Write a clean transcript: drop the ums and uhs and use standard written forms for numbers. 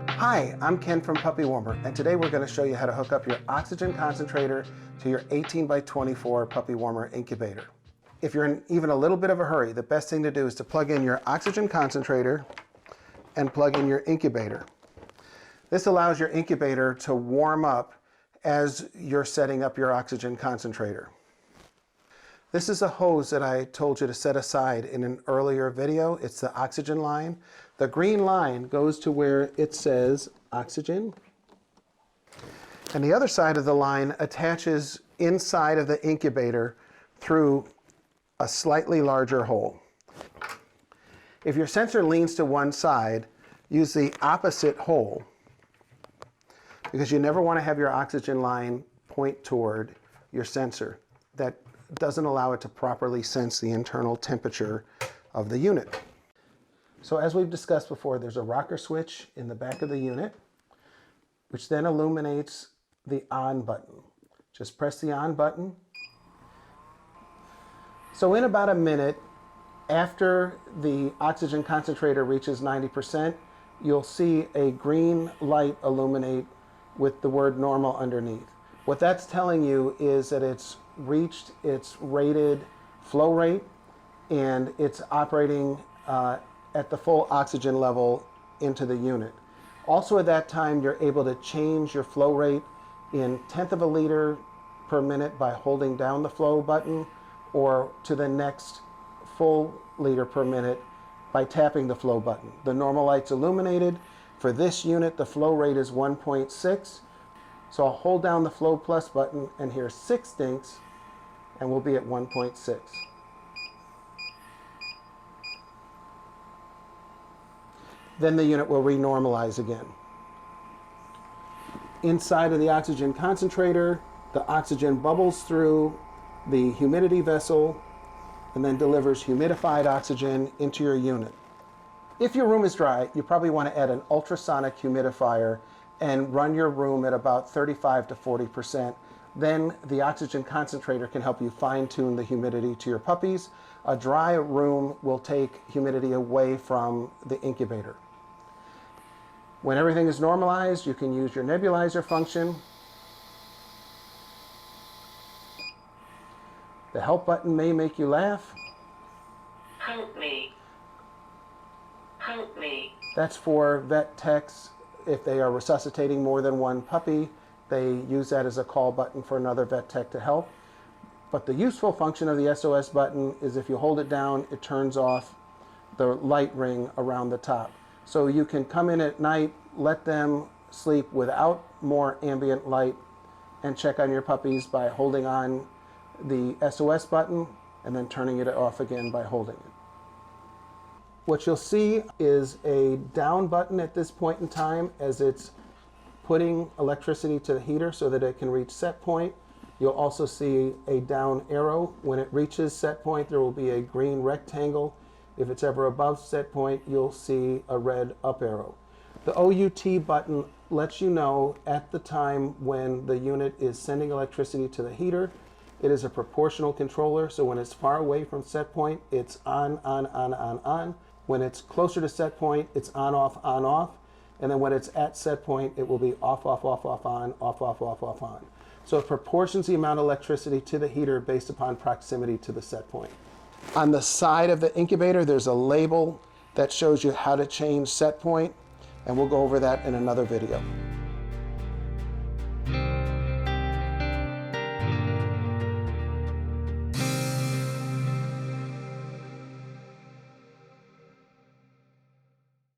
Hi, I'm Ken from Puppy Warmer, and today we're going to show you how to hook up your oxygen concentrator to your 18 by 24 Puppy Warmer incubator. If you're in even a little bit of a hurry, the best thing to do is to plug in your oxygen concentrator and plug in your incubator. This allows your incubator to warm up as you're setting up your oxygen concentrator. This is a hose that I told you to set aside in an earlier video. It's the oxygen line. The green line goes to where it says oxygen, and the other side of the line attaches inside of the incubator through a slightly larger hole. If your sensor leans to one side, use the opposite hole, because you never want to have your oxygen line point toward your sensor. That doesn't allow it to properly sense the internal temperature of the unit. So as we've discussed before, there's a rocker switch in the back of the unit, which then illuminates the on button. Just press the on button. So in about a minute, after the oxygen concentrator reaches 90%, you'll see a green light illuminate with the word normal underneath. What that's telling you is that it's reached its rated flow rate and it's operating at the full oxygen level into the unit. Also at that time, you're able to change your flow rate in 1/10 of a liter per minute by holding down the flow button, or to the next full liter per minute by tapping the flow button. The normal light's illuminated. For this unit, the flow rate is 1.6. So I'll hold down the flow plus button and hear 6 dinks, and we'll be at 1.6. Then the unit will renormalize again. Inside of the oxygen concentrator, the oxygen bubbles through the humidity vessel and then delivers humidified oxygen into your unit. If your room is dry, you probably want to add an ultrasonic humidifier and run your room at about 35 to 40%. Then the oxygen concentrator can help you fine-tune the humidity to your puppies. A dry room will take humidity away from the incubator. When everything is normalized, you can use your nebulizer function. The help button may make you laugh. Help me. Help me. That's for vet techs. If they are resuscitating more than one puppy, they use that as a call button for another vet tech to help. But the useful function of the SOS button is if you hold it down, it turns off the light ring around the top. So you can come in at night, let them sleep without more ambient light, and check on your puppies by holding on the SOS button and then turning it off again by holding it. What you'll see is a down button at this point in time as it's putting electricity to the heater so that it can reach set point. You'll also see a down arrow. When it reaches set point, there will be a green rectangle. If it's ever above set point, you'll see a red up arrow. The OUT button lets you know at the time when the unit is sending electricity to the heater. It is a proportional controller, so when it's far away from set point, it's on, on, on, on, on. When it's closer to set point, it's on, off, and then when it's at set point, it will be off, off, off, off, on, off, off, off, off, on. So it proportions the amount of electricity to the heater based upon proximity to the set point. On the side of the incubator, there's a label that shows you how to change set point, and we'll go over that in another video.